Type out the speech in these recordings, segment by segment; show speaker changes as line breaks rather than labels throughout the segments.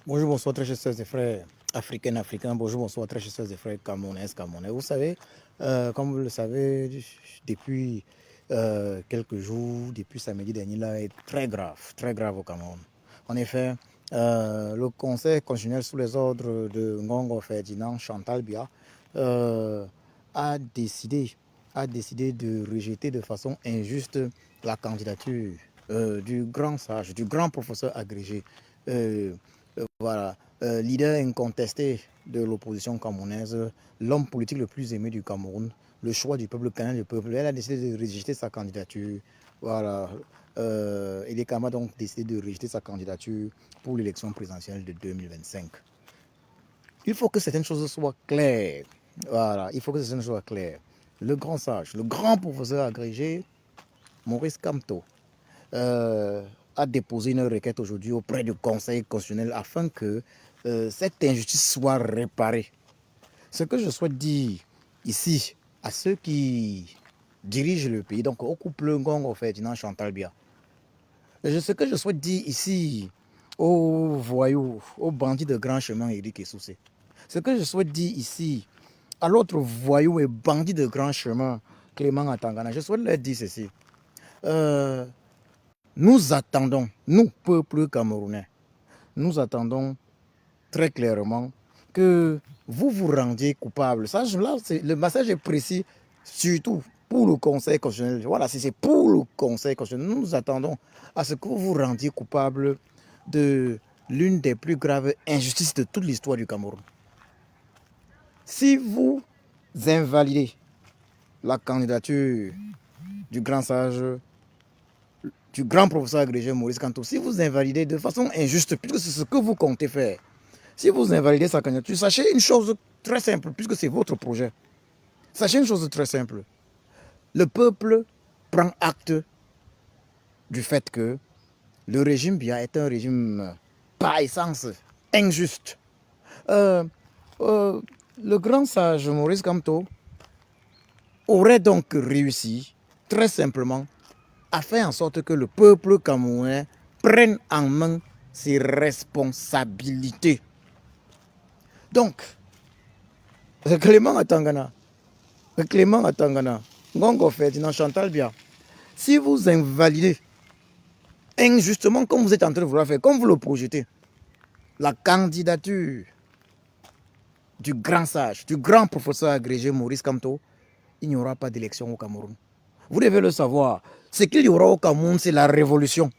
Bonjour, bonsoir, très chers sœurs et frères africains, africains. Bonjour, bonsoir, très chers sœurs et frères camerounais, camerounais. Vous savez, comme vous le savez, depuis quelques jours, depuis samedi dernier, là, est très grave au Cameroun. En effet, le Conseil constitutionnel sous les ordres de Ngongo Ferdinand Chantal Bia euh, a décidé, de rejeter de façon injuste la candidature du grand sage, du grand professeur agrégé. Voilà, leader incontesté de l'opposition camerounaise, l'homme politique le plus aimé du Cameroun, le choix du peuple, le canal du peuple. Elle a décidé de rejeter sa candidature. Voilà, et les Camerounais ont donc décidé de rejeter sa candidature pour l'élection présidentielle de 2025. Il faut que certaines choses soient claires. Voilà, il faut que certaines choses soient claires. Le grand sage, le grand professeur agrégé, Maurice Kamto, a déposé une requête aujourd'hui auprès du Conseil constitutionnel afin que cette injustice soit réparée. Ce que je souhaite dire ici à ceux qui dirigent le pays, donc au couple Ngongo Ferdinand Chantal Bia, ce que je souhaite dire ici aux voyous, aux bandits de grand chemin Éric Essoussé, ce que je souhaite dire ici à l'autre voyou et bandit de grand chemin Clément Atangana, je souhaite leur dire ceci. Nous attendons, nous, peuple camerounais, nous attendons très clairement que vous vous rendiez coupable. Ça, là, le message est précis, surtout pour le Conseil constitutionnel. Voilà, si c'est pour le Conseil constitutionnel, nous attendons à ce que vous vous rendiez coupable de l'une des plus graves injustices de toute l'histoire du Cameroun. Si vous invalidez la candidature du grand sage, du grand professeur agrégé Maurice Kamto, si vous invalidez de façon injuste, puisque c'est ce que vous comptez faire, si vous invalidez sa candidature, sachez une chose très simple, puisque c'est votre projet. Sachez une chose très simple. Le peuple prend acte du fait que le régime Biya est un régime par essence injuste. Le grand sage Maurice Kamto aurait donc réussi, très simplement, à faire en sorte que le peuple camerounais prenne en main ses responsabilités. Donc, Clément Atangana, Ngongo Ferdinand Chantal Bia, si vous invalidez injustement, comme vous êtes en train de vouloir faire, comme vous le projetez, la candidature du grand sage, du grand professeur agrégé Maurice Kamto, il n'y aura pas d'élection au Cameroun. Vous devez le savoir. Ce qu'il y aura au Cameroun, c'est la révolution.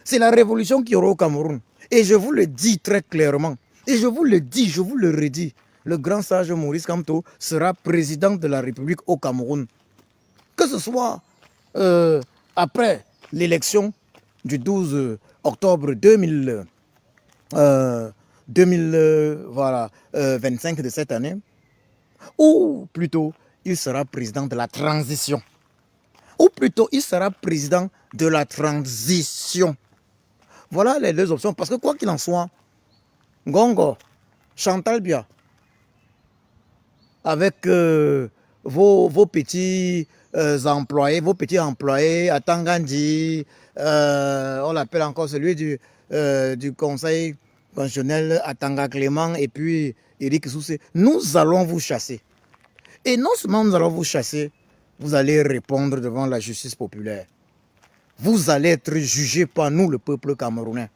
C'est la révolution qu'il y aura au Cameroun. Et je vous le dis très clairement. Et je vous le dis, je vous le redis. Le grand sage Maurice Kamto sera président de la République au Cameroun. Que ce soit après l'élection du 12 octobre 2025 de cette année, ou plutôt il sera président de la transition. Ou plutôt il sera président de la transition. Voilà les deux options, parce que quoi qu'il en soit, Ngongo, Chantal Bia, avec vos petits employés à Tangandi, on l'appelle encore celui du Conseil constitutionnel à Tanga Clément et puis Éric Soussé, nous allons vous chasser. Et non seulement nous allons vous chasser, vous allez répondre devant la justice populaire. Vous allez être jugé par nous, le peuple camerounais.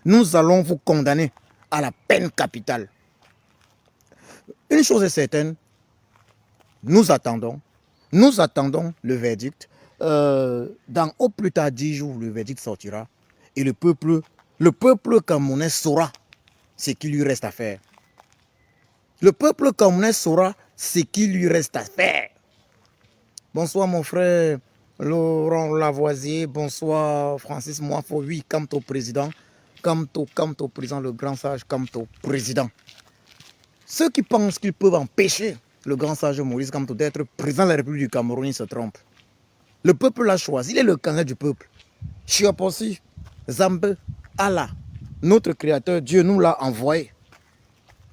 Nous allons vous condamner à la peine capitale. Une chose est certaine, nous attendons le verdict. Dans au plus tard 10 jours, le verdict sortira. Et le peuple camerounais saura ce qu'il lui reste à faire. Le peuple camerounais saura ce qu'il lui reste à faire. Bonsoir mon frère Laurent Lavoisier. Bonsoir Francis Moifo. Oui, Kamto président. Kamto président, le grand sage Kamto président. Ceux qui pensent qu'ils peuvent empêcher le grand sage Maurice Kamto d'être président de la République du Cameroun, ils se trompent. Le peuple l'a choisi, il est le candidat du peuple. Chiapossi, Zambe, Allah, notre créateur, Dieu nous l'a envoyé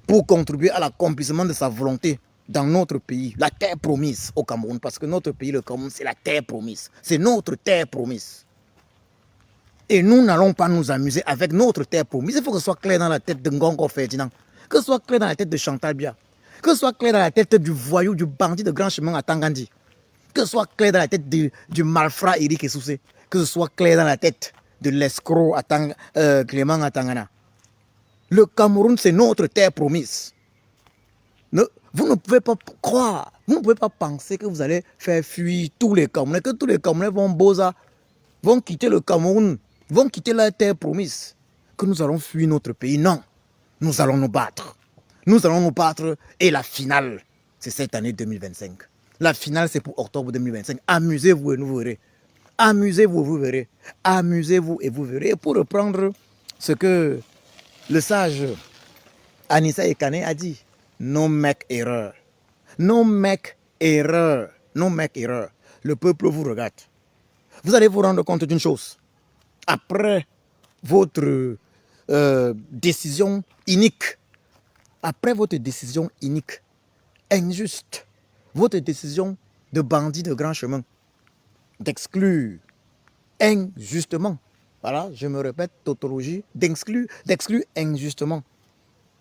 pour contribuer à l'accomplissement de sa volonté dans notre pays, la terre promise au Cameroun, parce que notre pays, le Cameroun, c'est la terre promise. C'est notre terre promise. Et nous n'allons pas nous amuser avec notre terre promise. Il faut que ce soit clair dans la tête de Ngongo Ferdinand, que ce soit clair dans la tête de Chantal Biya, que ce soit clair dans la tête du voyou, du bandit de grand chemin à Tangandi, que ce soit clair dans la tête du malfrat Eric Essoussé, que ce soit clair dans la tête de l'escroc Clément Atangana. Le Cameroun, c'est notre terre promise. Vous ne pouvez pas croire, vous ne pouvez pas penser que vous allez faire fuir tous les Camerounais, que tous les Camerounais vont quitter le Cameroun, vont quitter la terre promise, que nous allons fuir notre pays. Non, nous allons nous battre. Nous allons nous battre et la finale, c'est cette année 2025. La finale, c'est pour octobre 2025. Amusez-vous et nous verrez. Amusez-vous et vous verrez. Amusez-vous et vous verrez. Et pour reprendre ce que le sage Anissa Ekane a dit, non mec erreur. Non mec erreur. Non mec erreur. Le peuple vous regarde. Vous allez vous rendre compte d'une chose. Après votre décision inique, injuste, votre décision de bandit de grand chemin, d'exclure injustement, voilà, je me répète, tautologie, d'exclure injustement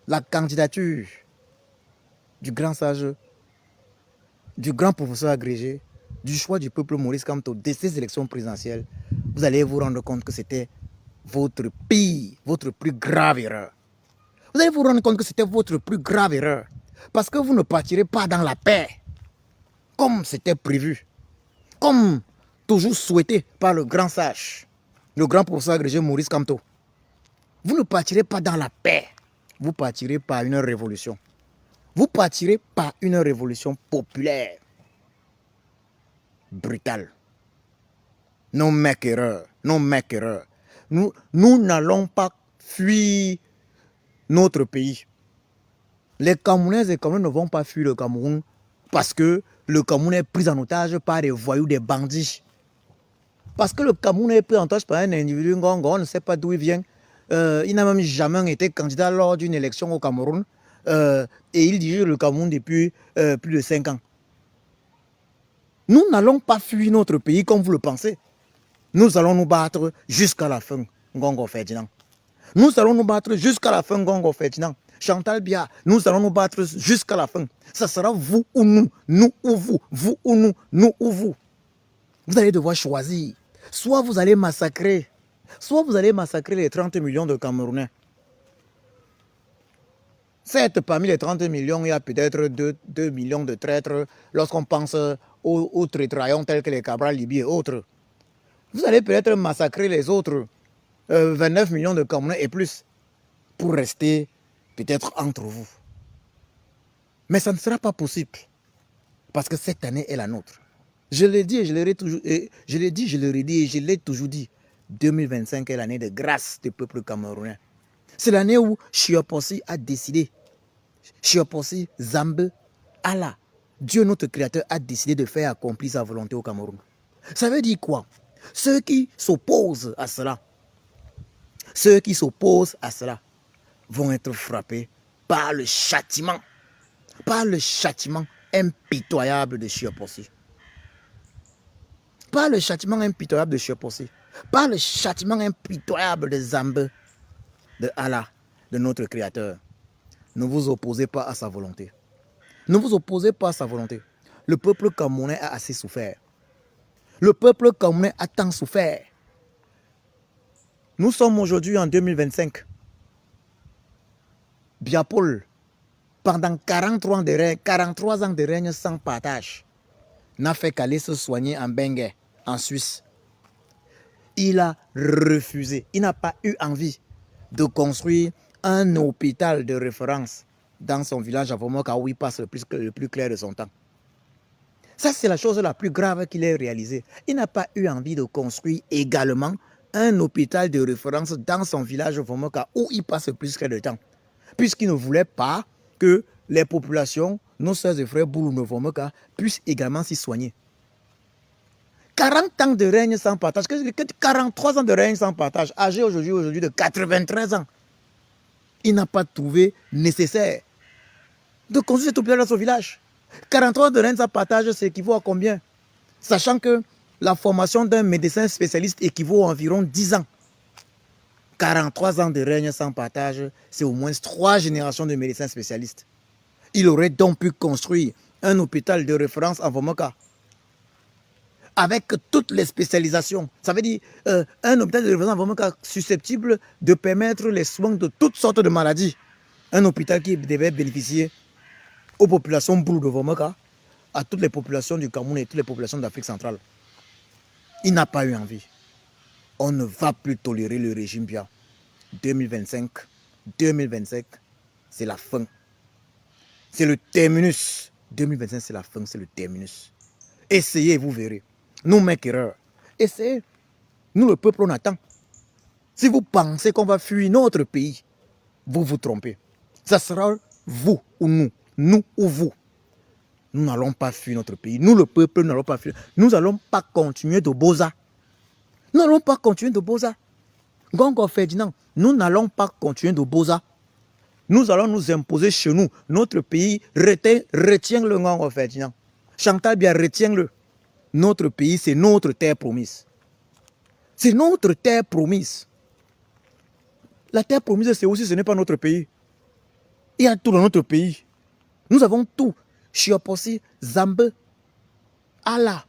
la candidature du grand sage, du grand professeur agrégé, du choix du peuple Maurice Kamto de ces élections présidentielles, vous allez vous rendre compte que c'était votre pire, votre plus grave erreur. Vous allez vous rendre compte que c'était votre plus grave erreur. Parce que vous ne partirez pas dans la paix, comme c'était prévu, comme toujours souhaité par le grand sage, le grand professeur agrégé Maurice Kamto. Vous ne partirez pas dans la paix, vous partirez par une révolution. Vous partirez par une révolution populaire, brutale. Non mec erreur, non mec erreur. Nous n'allons pas fuir notre pays. Les Camerounais et Camerounais ne vont pas fuir le Cameroun parce que le Cameroun est pris en otage par des voyous, des bandits. Parce que le Cameroun est pris en otage par un individu, on ne sait pas d'où il vient. Il n'a même jamais été candidat lors d'une élection au Cameroun. Et il dirige le Cameroun depuis plus de 5 ans. Nous n'allons pas fuir notre pays comme vous le pensez. Nous allons nous battre jusqu'à la fin, Ngongo Ferdinand. Nous allons nous battre jusqu'à la fin, Ngongo Ferdinand. Chantal Biya, nous allons nous battre jusqu'à la fin. Ça sera vous ou nous ou vous, vous ou nous ou vous. Vous allez devoir choisir. Soit vous allez massacrer les 30 millions de Camerounais. Certes, parmi les 30 millions, il y a peut-être 2 millions de traîtres lorsqu'on pense aux traîtraillons tels que les Cabral, Libye et autres. Vous allez peut-être massacrer les autres 29 millions de Camerounais et plus pour rester peut-être entre vous. Mais ça ne sera pas possible parce que cette année est la nôtre. Je l'ai dit et je l'ai toujours dit, et je l'ai toujours dit. 2025 est l'année de grâce du peuple camerounais. C'est l'année où Chiapossi a décidé, Chiapossi, Zambe, Allah, Dieu notre créateur a décidé de faire accomplir sa volonté au Cameroun. Ça veut dire quoi? Ceux qui s'opposent à cela, vont être frappés par le châtiment impitoyable de Chiapossi. Par le châtiment impitoyable de Chiapossi. Par le châtiment impitoyable de Zambe, de Allah, de notre Créateur. Ne vous opposez pas à sa volonté. Ne vous opposez pas à sa volonté. Le peuple camerounais a assez souffert. Le peuple camerounais a tant souffert. Nous sommes aujourd'hui en 2025. Biapol, pendant 43 ans de règne sans partage, n'a fait qu'aller se soigner en Bengue, en Suisse. Il a refusé, il n'a pas eu envie de construire un hôpital de référence dans son village à Vomoka où il passe le plus clair de son temps. Ça, c'est la chose la plus grave qu'il ait réalisée. Il n'a pas eu envie de construire également un hôpital de référence dans son village Vomoka où il passe le plus clair de temps. Puisqu'il ne voulait pas que les populations, nos soeurs et frères Boulou Vomoka, puissent également s'y soigner. 40 ans de règne sans partage, 43 ans de règne sans partage, âgé aujourd'hui de 93 ans. Il n'a pas trouvé nécessaire de construire cet hôpital dans son village. 43 ans de règne sans partage, ça équivaut à combien? Sachant que la formation d'un médecin spécialiste équivaut à environ 10 ans. 43 ans de règne sans partage, c'est au moins 3 générations de médecins spécialistes. Il aurait donc pu construire un hôpital de référence en Vomoka avec toutes les spécialisations. Ça veut dire un hôpital de référence en Vomoka susceptible de permettre les soins de toutes sortes de maladies. Un hôpital qui devait bénéficier aux populations boulou de Vomoka, à toutes les populations du Cameroun et toutes les populations d'Afrique centrale. Il n'a pas eu envie. On ne va plus tolérer le régime Biya. 2025, 2025, c'est la fin. C'est le terminus. 2025, c'est la fin, c'est le terminus. Essayez, vous verrez. Nous, maquereurs, essayez. Nous, le peuple, on attend. Si vous pensez qu'on va fuir notre pays, vous vous trompez. Ça sera vous ou nous. Nous ou vous. Nous n'allons pas fuir notre pays. Nous, le peuple, nous n'allons pas fuir. Nous n'allons pas continuer de boza. Nous n'allons pas continuer de boza. Ngongo Ferdinand, nous n'allons pas continuer de boza. Nous allons nous imposer chez nous. Notre pays, retiens le Ngongo Ferdinand. Chantal Biya, retiens-le. Notre pays, c'est notre terre promise. C'est notre terre promise. La terre promise, c'est aussi, ce n'est pas notre pays. Il y a tout dans notre pays. Nous avons tout. Chioposi, Zambe, Allah.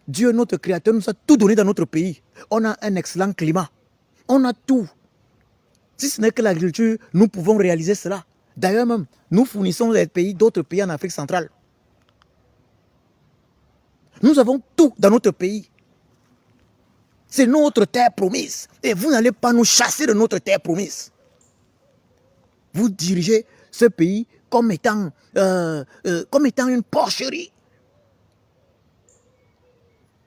Dieu, notre créateur, nous a tout donné dans notre pays. On a un excellent climat. On a tout. Si ce n'est que l'agriculture, nous pouvons réaliser cela. D'ailleurs même, nous fournissons les pays, d'autres pays en Afrique centrale. Nous avons tout dans notre pays. C'est notre terre promise. Et vous n'allez pas nous chasser de notre terre promise. Vous dirigez ce pays comme étant une porcherie.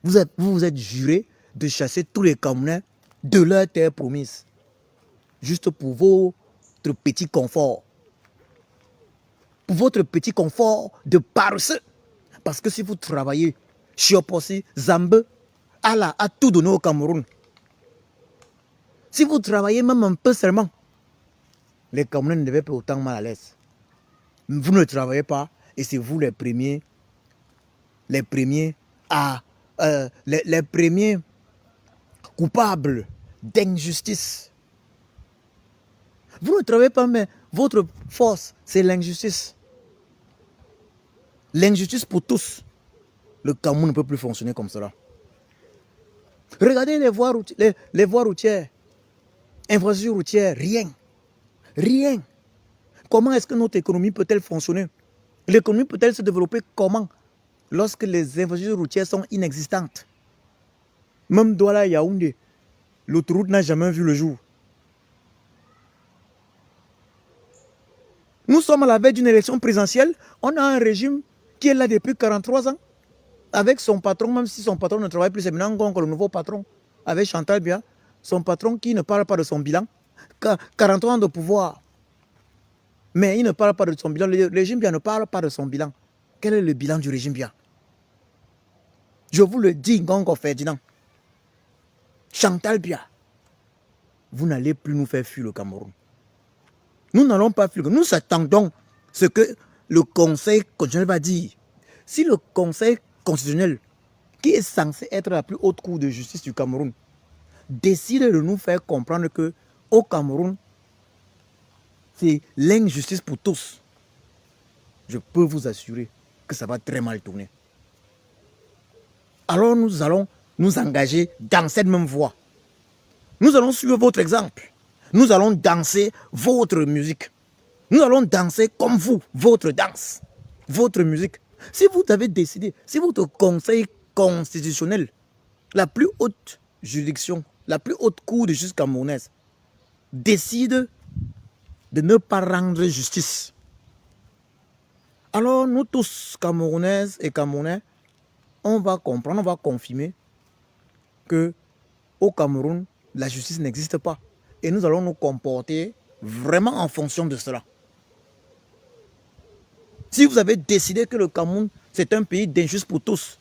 Vous vous êtes juré de chasser tous les Camerounais de leur terre promise. Juste pour votre petit confort. Pour votre petit confort de paresseux. Parce que si vous travaillez, Chioposi, Zambe, Allah a tout donné au Cameroun. Si vous travaillez même un peu seulement, les Camerounais ne devaient pas autant mal à l'aise. Vous ne travaillez pas et c'est vous les premiers coupables d'injustice. Vous ne travaillez pas, mais votre force, c'est l'injustice. L'injustice pour tous. Le Cameroun ne peut plus fonctionner comme cela. Regardez les voies routières, infrastructures routières, rien. Rien. Comment est-ce que notre économie peut-elle fonctionner? L'économie peut-elle se développer comment? Lorsque les infrastructures routières sont inexistantes. Même Douala Yaoundé, l'autoroute n'a jamais vu le jour. Nous sommes à la veille d'une élection présidentielle. On a un régime qui est là depuis 43 ans. Avec son patron, même si son patron ne travaille plus, c'est maintenant le nouveau patron. Avec Chantal Biya, son patron qui ne parle pas de son bilan. 43 ans de pouvoir. Mais il ne parle pas de son bilan. Le régime Biya ne parle pas de son bilan. Quel est le bilan du régime Biya? Je vous le dis, Ngongo Ferdinand. Chantal Biya, vous n'allez plus nous faire fuir le Cameroun. Nous n'allons pas fuir. Nous attendons ce que le Conseil constitutionnel va dire. Si le Conseil constitutionnel, qui est censé être la plus haute cour de justice du Cameroun, décide de nous faire comprendre que au Cameroun, c'est l'injustice pour tous, je peux vous assurer que ça va très mal tourner. Alors nous allons nous engager dans cette même voie. Nous allons suivre votre exemple. Nous allons danser votre musique. Nous allons danser comme vous, votre danse, votre musique. Si vous avez décidé, si votre conseil constitutionnel, la plus haute juridiction, la plus haute cour de justice camerounaise, décide de ne pas rendre justice, alors nous tous, Camerounaises et Camerounais, on va comprendre, on va confirmer que au Cameroun, la justice n'existe pas. Et nous allons nous comporter vraiment en fonction de cela. Si vous avez décidé que le Cameroun, c'est un pays d'injustice pour tous,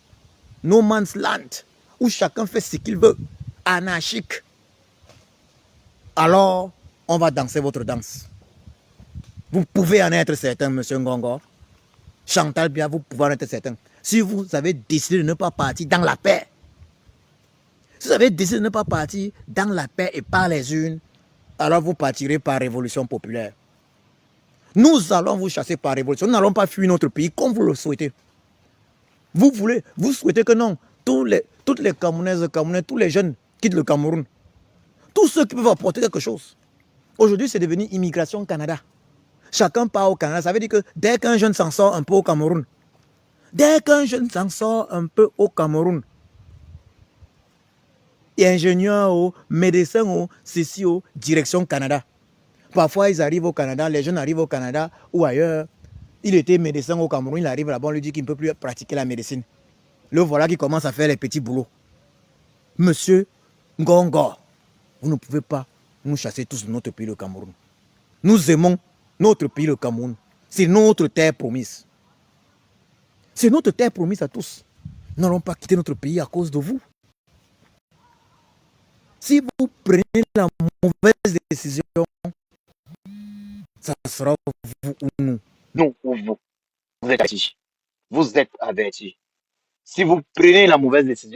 no man's land, où chacun fait ce qu'il veut, anarchique, alors on va danser votre danse. Vous pouvez en être certain, monsieur Ngongo. Chantal Biya, vous pouvez en être certain. Si vous avez décidé de ne pas partir dans la paix, Si vous avez décidé de ne pas partir dans la paix et par les urnes, alors vous partirez par révolution populaire. Nous allons vous chasser par révolution. Nous n'allons pas fuir notre pays comme vous le souhaitez. Vous souhaitez que non, toutes les Camerounaises, Camerounais, tous les jeunes quittent le Cameroun. Tous ceux qui peuvent apporter quelque chose. Aujourd'hui, c'est devenu Immigration Canada. Chacun part au Canada. Ça veut dire que dès qu'un jeune s'en sort un peu au Cameroun, et ingénieurs, médecins, ceci, direction Canada. Parfois, ils arrivent au Canada, les jeunes arrivent au Canada ou ailleurs. Il était médecin au Cameroun, il arrive là-bas, on lui dit qu'il ne peut plus pratiquer la médecine. Le voilà qui commence à faire les petits boulots. Monsieur Ngongo, vous ne pouvez pas nous chasser tous de notre pays, le Cameroun. Nous aimons notre pays, le Cameroun. C'est notre terre promise. C'est notre terre promise à tous. Nous n'allons pas quitter notre pays à cause de vous. Si vous prenez la mauvaise décision, ça sera vous ou nous.
Nous ou vous. Vous êtes avertis. Vous êtes avertis. Si vous prenez la mauvaise décision,